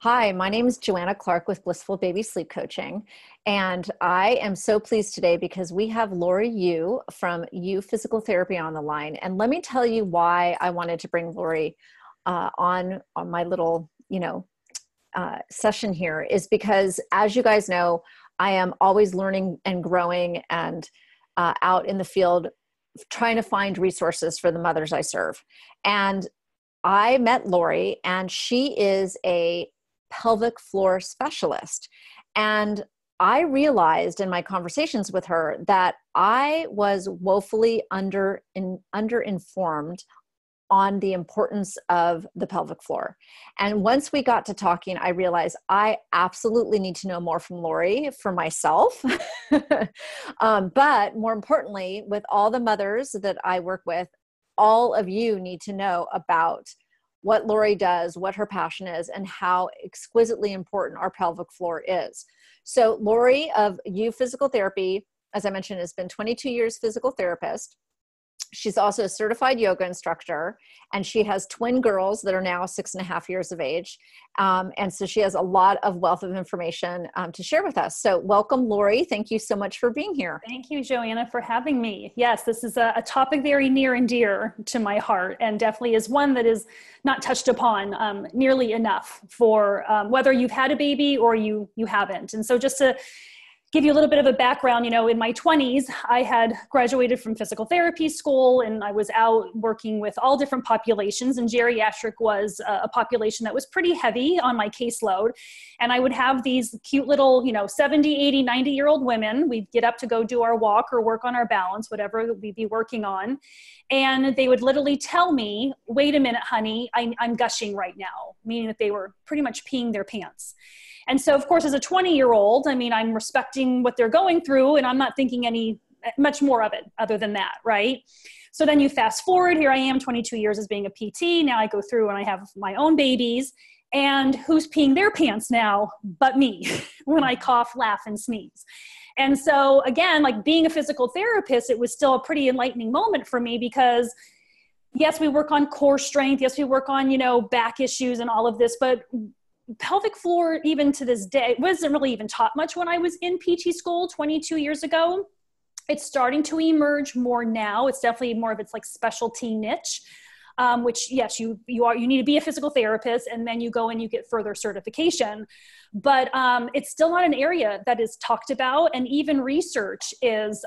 Hi, my name is Joanna Clark with Blissful Baby Sleep Coaching, and I am so pleased today because we have Lori Yu from Yu Physical Therapy on the line. And let me tell you why I wanted to bring Lori on my little, session here is because, as you guys know, I am always learning and growing and out in the field trying to find resources for the mothers I serve. And I met Lori, and she is a pelvic floor specialist. And I realized in my conversations with her that I was woefully underinformed on the importance of the pelvic floor. And once we got to talking, I realized I absolutely need to know more from Lori for myself. But more importantly, with all the mothers that I work with, all of you need to know about what Lori does, what her passion is, and how exquisitely important our pelvic floor is. So Lori of Yu Physical Therapy, as I mentioned, has been 22 years physical therapist. She's also a certified yoga instructor, and she has twin girls that are now 6.5 years of age. And so she has a lot of wealth of information to share with us. So welcome, Lori. Thank you so much for being here. Thank you, Joanna, for having me. Yes, this is a topic very near and dear to my heart, and definitely is one that is not touched upon nearly enough for whether you've had a baby or you haven't. And so just to give you a little bit of a background, in my 20s, I had graduated from physical therapy school, and I was out working with all different populations, and geriatric was a population that was pretty heavy on my caseload. And I would have these cute little, 70, 80, 90-year-old women. We'd get up to go do our walk or work on our balance, whatever we'd be working on. And they would literally tell me, wait a minute, honey, I'm gushing right now, meaning that they were pretty much peeing their pants. And so, of course, as a 20-year-old, I'm respecting what they're going through, and I'm not thinking much more of it other than that, right? So then you fast forward, here I am, 22 years as being a PT. Now I go through and I have my own babies, and who's peeing their pants now but me when I cough, laugh, and sneeze. And so, again, like being a physical therapist, it was still a pretty enlightening moment for me because, yes, we work on core strength. Yes, we work on, back issues and all of this, but pelvic floor, even to this day, wasn't really even taught much when I was in PT school 22 years ago. It's starting to emerge more now. It's definitely more of its like specialty niche, which yes, you need to be a physical therapist, and then you go and you get further certification. But it's still not an area that is talked about, and even research is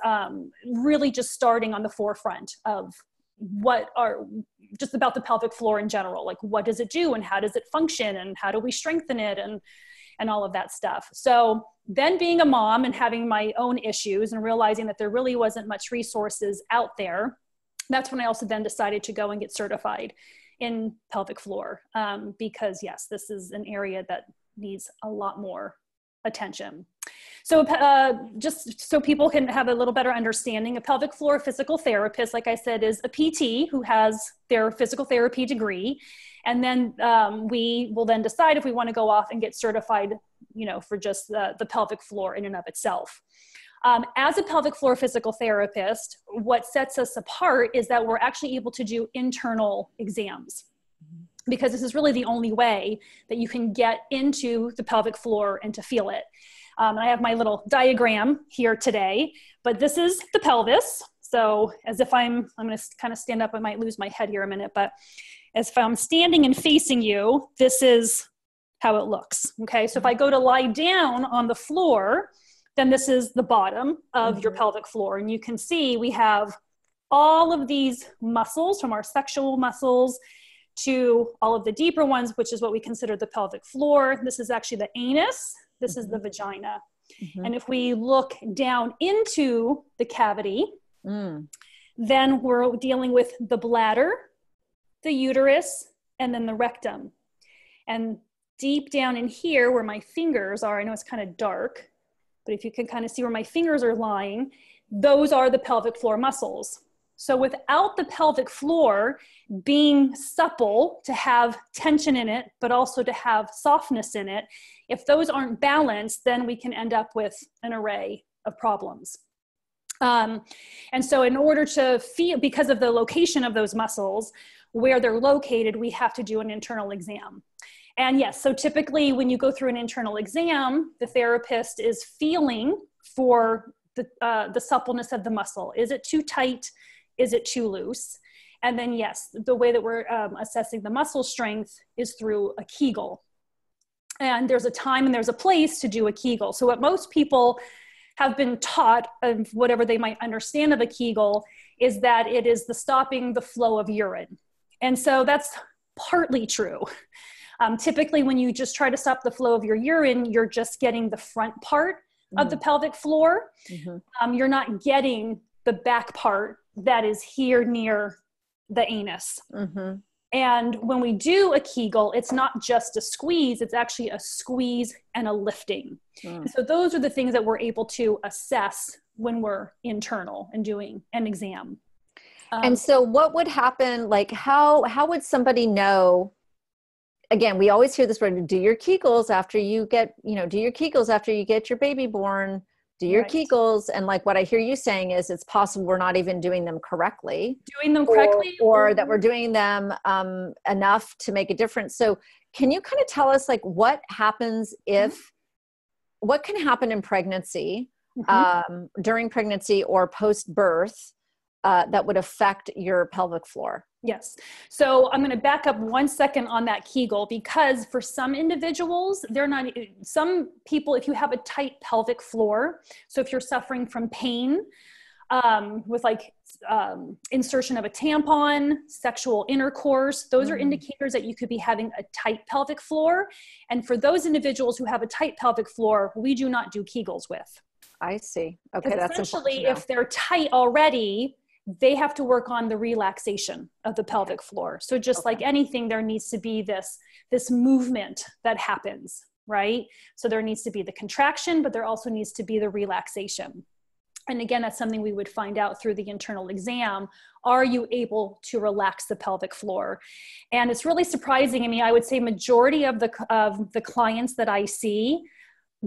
really just starting on the forefront of just about the pelvic floor in general, like what does it do and how does it function and how do we strengthen it and all of that stuff. So then being a mom and having my own issues and realizing that there really wasn't much resources out there, that's when I also then decided to go and get certified in pelvic floor because yes, this is an area that needs a lot more attention. So just so people can have a little better understanding, a pelvic floor physical therapist, like I said, is a PT who has their physical therapy degree. And then we will then decide if we want to go off and get certified, for just the pelvic floor in and of itself. As a pelvic floor physical therapist, what sets us apart is that we're actually able to do internal exams, because this is really the only way that you can get into the pelvic floor and to feel it. I have my little diagram here today, but this is the pelvis. So as if I'm going to kind of stand up, I might lose my head here a minute, but as if I'm standing and facing you, this is how it looks. Okay. So if I go to lie down on the floor, then this is the bottom of your pelvic floor. And you can see we have all of these muscles, from our sexual muscles to all of the deeper ones, which is what we consider the pelvic floor. This is actually the anus. This is the vagina. And if we look down into the cavity, then we're dealing with the bladder, the uterus, and then the rectum. And deep down in here where my fingers are, I know it's kind of dark, but if you can kind of see where my fingers are lying, those are the pelvic floor muscles. So without the pelvic floor being supple, to have tension in it, but also to have softness in it, if those aren't balanced, then we can end up with an array of problems. And so in order to feel, because of the location of those muscles, where they're located, we have to do an internal exam. And yes, so typically when you go through an internal exam, the therapist is feeling for the suppleness of the muscle. Is it too tight? Is it too loose? And then yes, the way that we're assessing the muscle strength is through a Kegel. And there's a time and there's a place to do a Kegel. So what most people have been taught of whatever they might understand of a Kegel is that it is the stopping the flow of urine. And so that's partly true. Typically, when you just try to stop the flow of your urine, you're just getting the front part of the pelvic floor. You're not getting the back part that is here near the anus. And when we do a Kegel, it's not just a squeeze, it's actually a squeeze and a lifting. And so those are the things that we're able to assess when we're internal and doing an exam. And so what would happen, like how would somebody know? Again, we always hear this word, do your Kegels after you get, do your Kegels after you get your baby born, do your Kegels. And like what I hear you saying is it's possible we're not even doing them correctly. Or that we're doing them enough to make a difference. So can you kind of tell us like what happens what can happen in pregnancy, during pregnancy or post-birth that would affect your pelvic floor? Yes. So I'm going to back up 1 second on that Kegel, because for some individuals, some people, if you have a tight pelvic floor, so if you're suffering from pain with like insertion of a tampon, sexual intercourse, those are indicators that you could be having a tight pelvic floor. And for those individuals who have a tight pelvic floor, we do not do Kegels with. I see. Okay. That's essentially, if they're tight already, they have to work on the relaxation of the pelvic floor. So just like anything, there needs to be this movement that happens, right? So there needs to be the contraction, but there also needs to be the relaxation. And again, that's something we would find out through the internal exam. Are you able to relax the pelvic floor? And it's really surprising. I mean, I would say majority of the clients that I see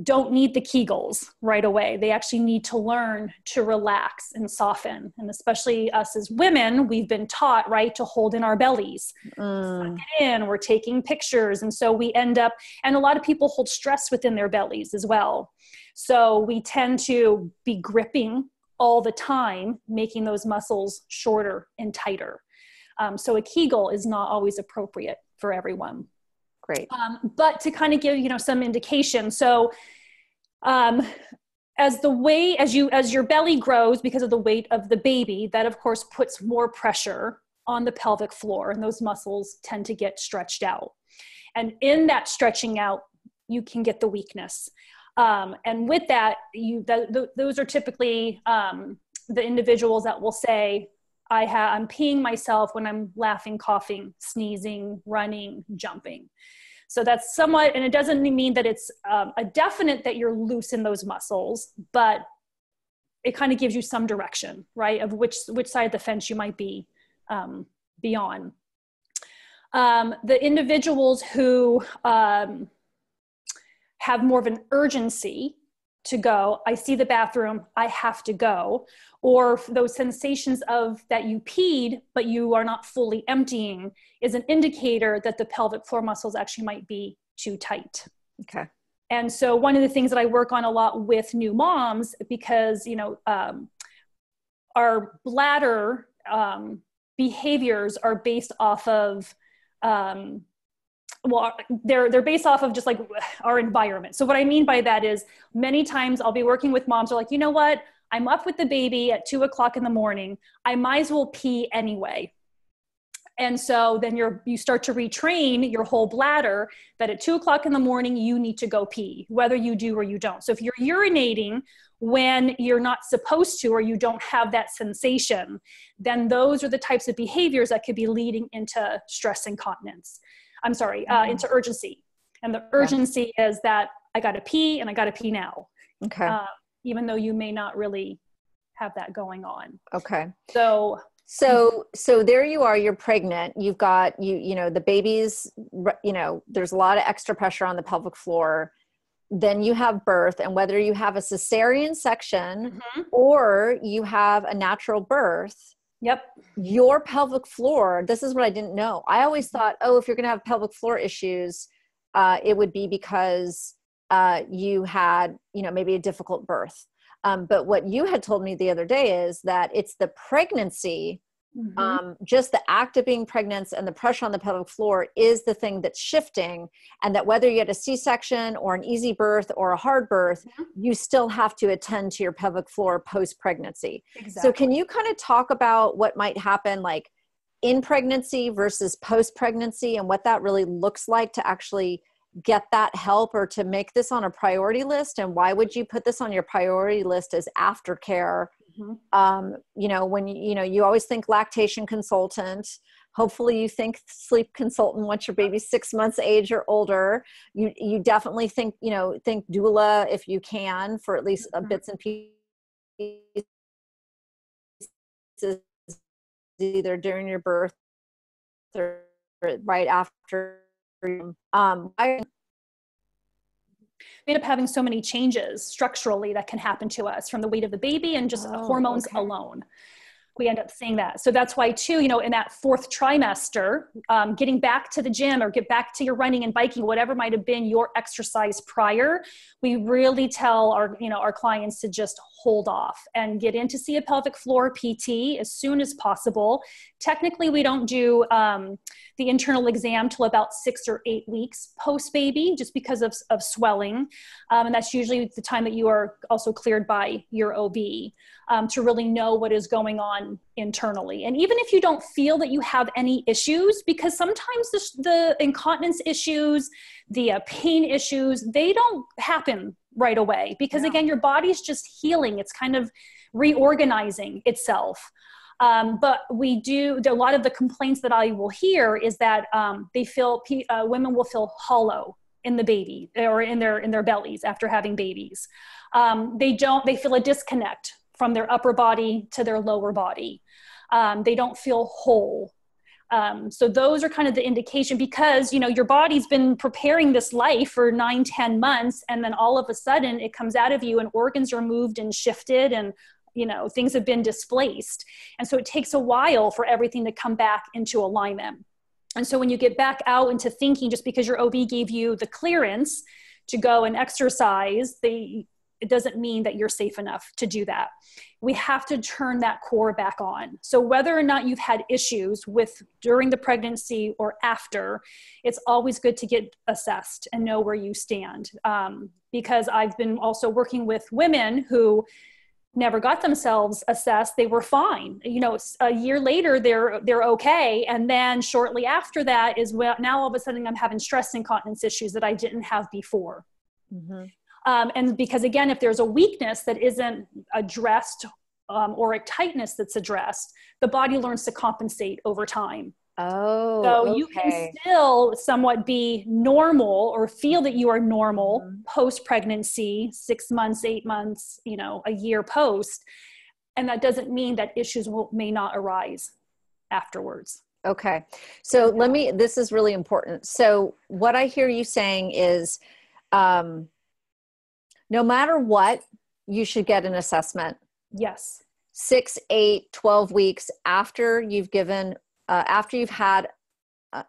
don't need the Kegels right away. They actually need to learn to relax and soften. And especially us as women, we've been taught, right, to hold in our bellies. Suck it in, we're taking pictures. And so we end up, and a lot of people hold stress within their bellies as well. So we tend to be gripping all the time, making those muscles shorter and tighter. So a Kegel is not always appropriate for everyone. Great. But to kind of give, some indication. So, as your belly grows because of the weight of the baby, that of course puts more pressure on the pelvic floor, and those muscles tend to get stretched out. And in that stretching out, you can get the weakness. And with that, those are typically the individuals that will say, I'm peeing myself when I'm laughing, coughing, sneezing, running, jumping. So that's somewhat, and it doesn't mean that it's a definite that you're loose in those muscles, but it kind of gives you some direction, right, of which side of the fence you might be on. The individuals who have more of an urgency to go, I see the bathroom, I have to go, or those sensations of that you peed, but you are not fully emptying, is an indicator that the pelvic floor muscles actually might be too tight. Okay. And so one of the things that I work on a lot with new moms, because, our bladder behaviors are based off of, they're based off of just like our environment. So what I mean by that is many times I'll be working with moms who are like, you know what? I'm up with the baby at 2:00 in the morning. I might as well pee anyway. And so then you start to retrain your whole bladder that at 2:00 in the morning, you need to go pee, whether you do or you don't. So if you're urinating when you're not supposed to, or you don't have that sensation, then those are the types of behaviors that could be leading into stress incontinence. Into urgency. And the urgency is that I got to pee and I got to pee now. Okay. Even though you may not really have that going on. Okay. So there you are, you're pregnant. You've got, the baby's, there's a lot of extra pressure on the pelvic floor. Then you have birth, and whether you have a cesarean section or you have a natural birth, your pelvic floor, this is what I didn't know. I always thought, if you're going to have pelvic floor issues, it would be because you had, maybe a difficult birth. But what you had told me the other day is that it's the pregnancy, just the act of being pregnant and the pressure on the pelvic floor is the thing that's shifting. And that whether you had a C-section or an easy birth or a hard birth, you still have to attend to your pelvic floor post-pregnancy. Exactly. So can you kind of talk about what might happen like in pregnancy versus post-pregnancy and what that really looks like to actually get that help or to make this on a priority list? And why would you put this on your priority list as aftercare? When you always think lactation consultant, hopefully you think sleep consultant once your baby's 6 months age or older. You definitely think doula if you can, for at least bits and pieces, either during your birth or right after. We end up having so many changes structurally that can happen to us from the weight of the baby and just hormones alone. We end up seeing that. So that's why too, in that fourth trimester, getting back to the gym or get back to your running and biking, whatever might have been your exercise prior, we really tell our clients to just hold off and get in to see a pelvic floor PT as soon as possible. Technically, we don't do the internal exam till about 6 or 8 weeks post-baby, just because of swelling. And that's usually the time that you are also cleared by your OB to really know what is going on internally. And even if you don't feel that you have any issues, because sometimes the incontinence issues, the pain issues, they don't happen right away because again, your body's just healing. It's kind of reorganizing itself. But a lot of the complaints that I will hear is that women will feel hollow in the baby or in their bellies after having babies. They feel a disconnect from their upper body to their lower body. They don't feel whole. So those are kind of the indication because, your body's been preparing this life for 9-10 months. And then all of a sudden it comes out of you and organs are moved and shifted and, things have been displaced. And so it takes a while for everything to come back into alignment. And so when you get back out into thinking, just because your OB gave you the clearance to go and exercise, it doesn't mean that you're safe enough to do that. We have to turn that core back on. So whether or not you've had issues during the pregnancy or after, it's always good to get assessed and know where you stand. Because I've been also working with women who never got themselves assessed. They were fine. A year later, they're okay. And then shortly after that is now all of a sudden I'm having stress incontinence issues that I didn't have before. And because again, if there's a weakness that isn't addressed or a tightness that's addressed, the body learns to compensate over time. So you can still somewhat be normal or feel that you are normal post-pregnancy, 6 months, 8 months, a year post. And that doesn't mean that issues may not arise afterwards. Okay. So this is really important. So what I hear you saying is, no matter what, you should get an assessment. Yes. 6, 8, 12 weeks after you've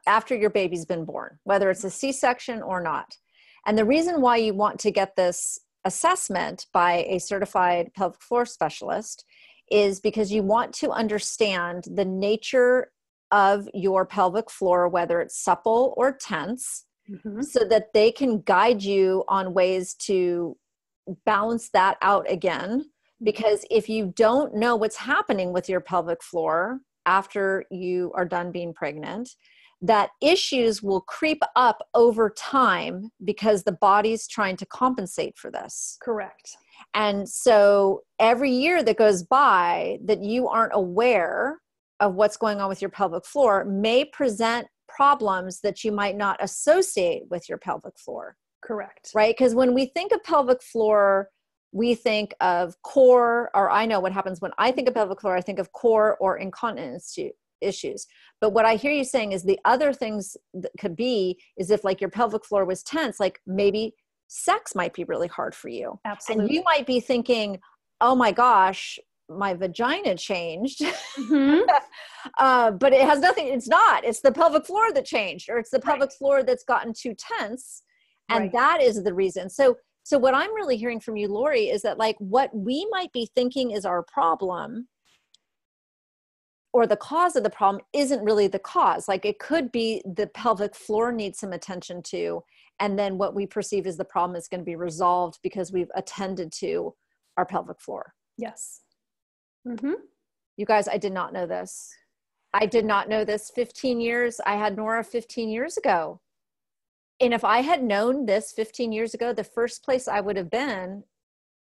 after your baby's been born, whether it's a C-section or not. And the reason why you want to get this assessment by a certified pelvic floor specialist is because you want to understand the nature of your pelvic floor, whether it's supple or tense, so that they can guide you on ways to balance that out again. Because if you don't know what's happening with your pelvic floor after you are done being pregnant, that issues will creep up over time because the body's trying to compensate for this. Correct. And so every year that goes by that you aren't aware of what's going on with your pelvic floor may present problems that you might not associate with your pelvic floor. Correct. Right? Because when we think of pelvic floor, we think of core, or I know what happens when I think of pelvic floor, I think of core or incontinence issues. But what I hear you saying is the other things that could be is if like your pelvic floor was tense, like maybe sex might be really hard for you. Absolutely. And you might be thinking, oh my gosh, my vagina changed. Mm-hmm. But it has nothing, it's the pelvic floor that changed, or it's the pelvic Right. floor that's gotten too tense. And Right. that is the reason. So what I'm really hearing from you, Lori, is that like what we might be thinking is our problem or the cause of the problem isn't really the cause. Like it could be the pelvic floor needs some attention to, and then what we perceive as the problem is going to be resolved because we've attended to our pelvic floor. Yes. Mm-hmm. You guys, I did not know this. I did not know this. 15 years. I had Nora 15 years ago. And if I had known this 15 years ago, the first place I would have been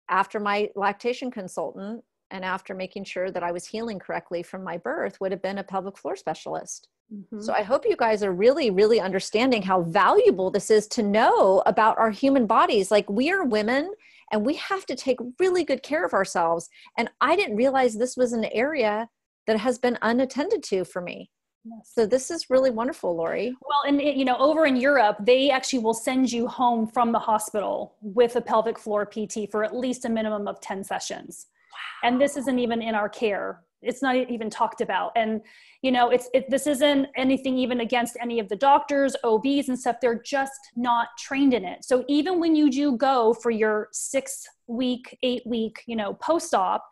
after my lactation consultant and after making sure that I was healing correctly from my birth would have been a pelvic floor specialist. Mm-hmm. So I hope you guys are really, really understanding how valuable this is to know about our human bodies. Like we are women and we have to take really good care of ourselves. And I didn't realize this was an area that has been unattended to for me. Yes. So this is really wonderful, Lori. Well, and over in Europe, they actually will send you home from the hospital with a pelvic floor PT for at least a minimum of 10 sessions. Wow. And this isn't even in our care. It's not even talked about. And, this isn't anything even against any of the doctors, OBs and stuff. They're just not trained in it. So even when you do go for your 6-week, 8-week, post-op,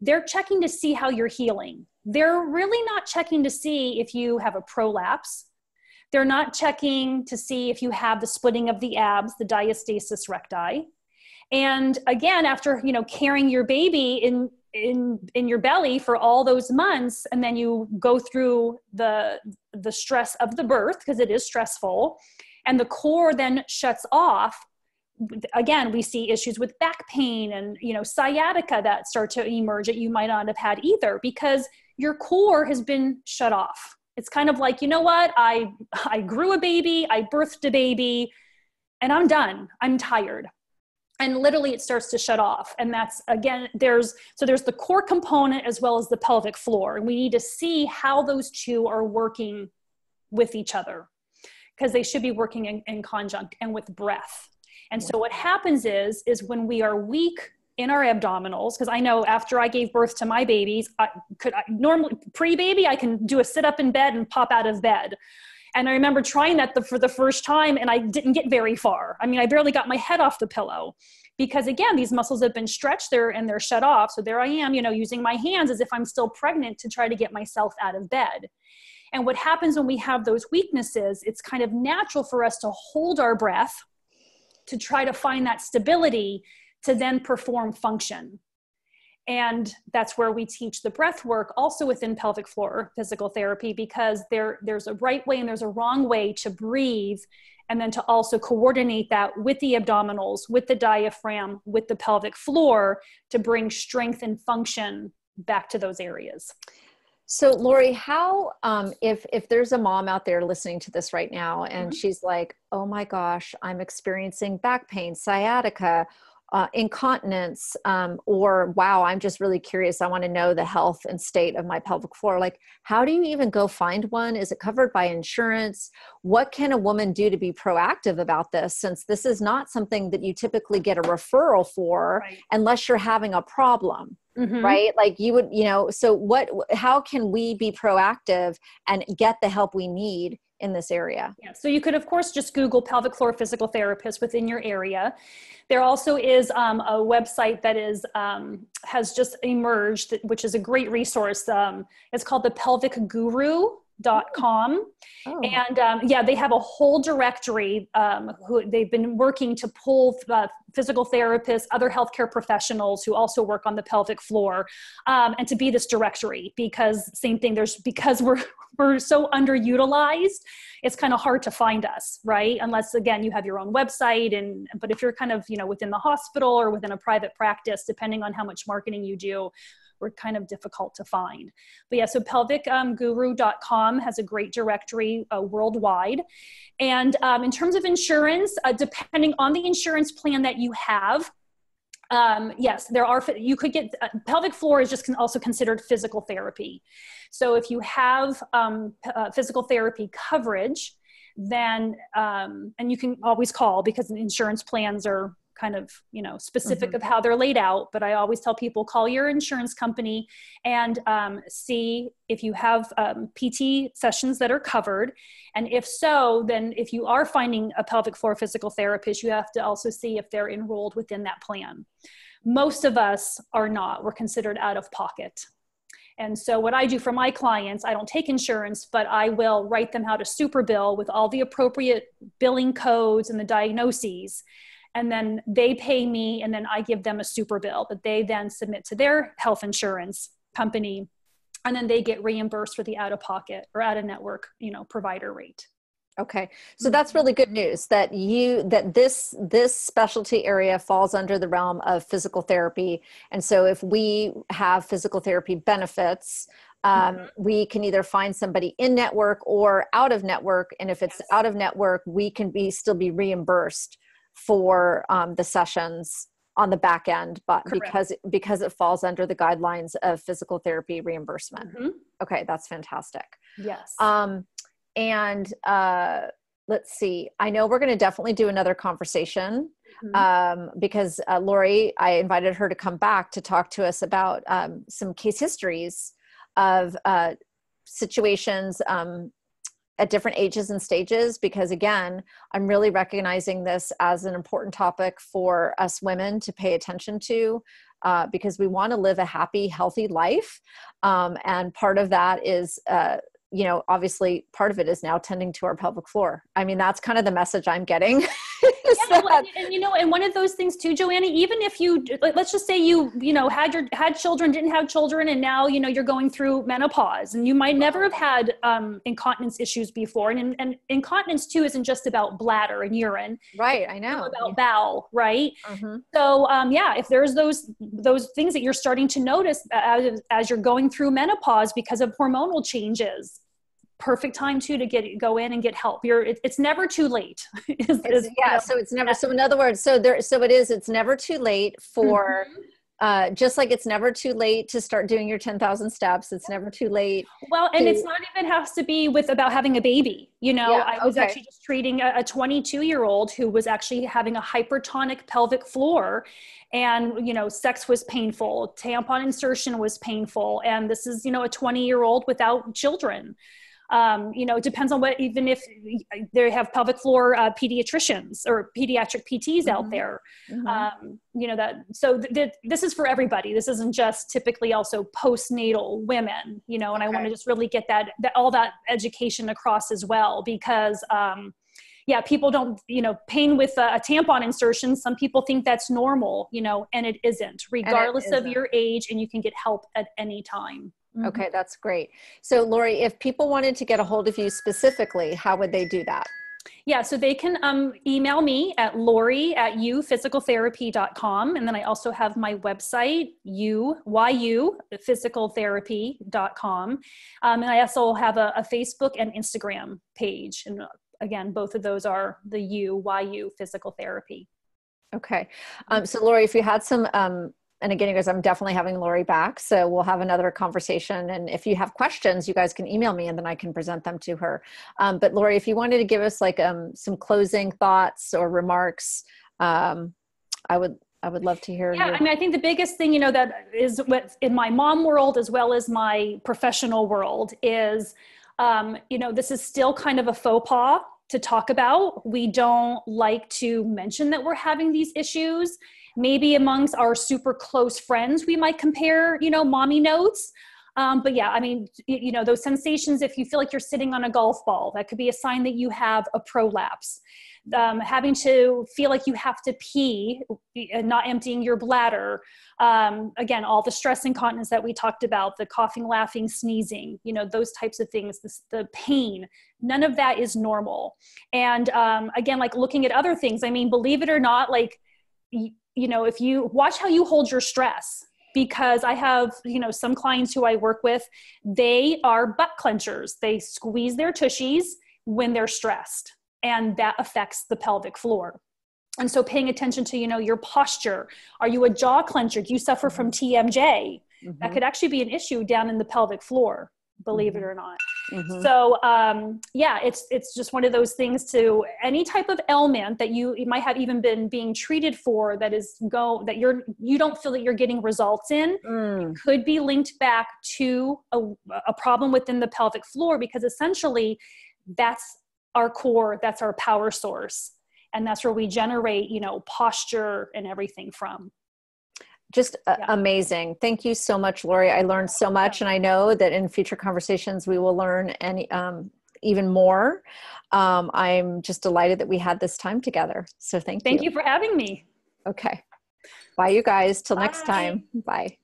they're checking to see how you're healing. They're really not checking to see if you have a prolapse. They're not checking to see if you have the splitting of the abs, the diastasis recti. And again, after, carrying your baby in your belly for all those months, and then you go through the stress of the birth, because it is stressful, and the core then shuts off. Again, we see issues with back pain and, sciatica that start to emerge that you might not have had either, because your core has been shut off. It's kind of like, you know what? I grew a baby, I birthed a baby, and I'm done. I'm tired. And literally it starts to shut off. And that's, again, there's the core component as well as the pelvic floor. And we need to see how those two are working with each other, because they should be working in conjunct and with breath. And so what happens is when we are weak in our abdominals, because I know after I gave birth to my babies, normally pre-baby, I can do a sit up in bed and pop out of bed. And I remember trying that for the first time, and I didn't get very far. I mean, I barely got my head off the pillow, because again, these muscles have been stretched there and they're shut off. So there I am, using my hands as if I'm still pregnant to try to get myself out of bed. And what happens when we have those weaknesses, it's kind of natural for us to hold our breath to try to find that stability to then perform function. And that's where we teach the breath work also within pelvic floor physical therapy, because there's a right way and there's a wrong way to breathe, and then to also coordinate that with the abdominals, with the diaphragm, with the pelvic floor to bring strength and function back to those areas. So Lori, how, if there's a mom out there listening to this right now and she's like, oh my gosh, I'm experiencing back pain, sciatica, incontinence, or wow, I'm just really curious. I want to know the health and state of my pelvic floor. Like, how do you even go find one? Is it covered by insurance? What can a woman do to be proactive about this, since this is not something that you typically get a referral for unless you're having a problem? Right? Like you would, so how can we be proactive and get the help we need in this area? Yeah. So you could, of course, just Google pelvic floor physical therapist within your area. There also is a website that has just emerged, which is a great resource. It's called the pelvicguru.com. Oh. And they have a whole directory who they've been working to pull physical therapists, other healthcare professionals who also work on the pelvic floor, and to be this directory, because same thing, because we're so underutilized, it's kind of hard to find us, right? Unless again, you have your own website, but if you're kind of, within the hospital or within a private practice, depending on how much marketing you do, we're kind of difficult to find. But yeah, so pelvicguru.com has a great directory worldwide. And in terms of insurance, depending on the insurance plan that you have, yes, you could get, pelvic floor is just also considered physical therapy. So if you have physical therapy coverage, then, and you can always call, because insurance plans are kind of, specific of how they're laid out, but I always tell people, call your insurance company and see if you have PT sessions that are covered. And if so, then if you are finding a pelvic floor physical therapist, you have to also see if they're enrolled within that plan. Most of us are not. We're considered out of pocket. And so what I do for my clients, I don't take insurance, but I will write them out a super bill with all the appropriate billing codes and the diagnoses. And then they pay me, and then I give them a super bill that they then submit to their health insurance company. And then they get reimbursed for the out-of-pocket or out-of-network, provider rate. Okay. So that's really good news that this specialty area falls under the realm of physical therapy. And so if we have physical therapy benefits, we can either find somebody in network or out of network. And if it's out of network, we can still be reimbursed for the sessions on the back end, but because it falls under the guidelines of physical therapy reimbursement. Okay. That's fantastic. Yes. And let's see, I know we're going to definitely do another conversation because Lori, I invited her to come back to talk to us about some case histories of situations at different ages and stages, because again, I'm really recognizing this as an important topic for us women to pay attention to, because we want to live a happy, healthy life. And part of that is, obviously part of it is now tending to our pelvic floor. I mean, that's kind of the message I'm getting. And one of those things too, Joanna, even if you, let's just say you had children, didn't have children, and now, you're going through menopause, and you might never have had incontinence issues before. And incontinence too isn't just about bladder and urine. Right. I know. It's about bowel, right? So if there's those things that you're starting to notice as you're going through menopause because of hormonal changes, perfect time too to go in and get help. It's never too late. So it's never. So in other words, it's never too late for. Just like it's never too late to start doing your 10,000 steps. It's never too late. Well, and it's not even has to be about having a baby. I was actually just treating a 22-year-old who was actually having a hypertonic pelvic floor, and, sex was painful. Tampon insertion was painful. And this is, a 20-year-old without children. It depends on even if they have pelvic floor pediatricians or pediatric PTs out there, this is for everybody. This isn't just typically also postnatal women, and I want to just really get all that education across as well, because, people don't, pain with a tampon insertion. Some people think that's normal, and it isn't, regardless of your age, and you can get help at any time. Okay, that's great. So Lori, if people wanted to get a hold of you specifically, how would they do that? Yeah, so they can email me at lori@youphysicaltherapy.com. And then I also have my website, youphysicaltherapy.com. And I also have a Facebook and Instagram page. And again, both of those are the YU Physical Therapy. Okay. So Lori, if you had some, and again, you guys, I'm definitely having Lori back, so we'll have another conversation. And if you have questions, you guys can email me and then I can present them to her. But Lori, if you wanted to give us some closing thoughts or remarks, I would love to hear. Yeah, I think the biggest thing, that is what in my mom world, as well as my professional world, is, this is still kind of a faux pas to talk about. We don't like to mention that we're having these issues. Maybe amongst our super close friends, we might compare, mommy notes. But yeah, those sensations, if you feel like you're sitting on a golf ball, that could be a sign that you have a prolapse. Having to feel like you have to pee and not emptying your bladder. Again, all the stress incontinence that we talked about, the coughing, laughing, sneezing, those types of things, the pain, none of that is normal. And again, like looking at other things, believe it or not, if you watch how you hold your stress, because I have, some clients who I work with, they are butt clenchers. They squeeze their tushies when they're stressed, and that affects the pelvic floor. And so paying attention to, your posture. Are you a jaw clencher? Do you suffer from TMJ? That could actually be an issue down in the pelvic floor, believe it or not. Mm-hmm. So yeah, it's just one of those things. To any type of ailment that you might have even been being treated for, that you don't feel that you're getting results in, it could be linked back to a problem within the pelvic floor, because essentially that's our core, that's our power source. And that's where we generate, posture and everything from. Just amazing. Thank you so much, Lori. I learned so much, and I know that in future conversations we will learn even more. I'm just delighted that we had this time together. So thank you. Thank you for having me. Okay. Bye, you guys. Till Bye. next time. Bye.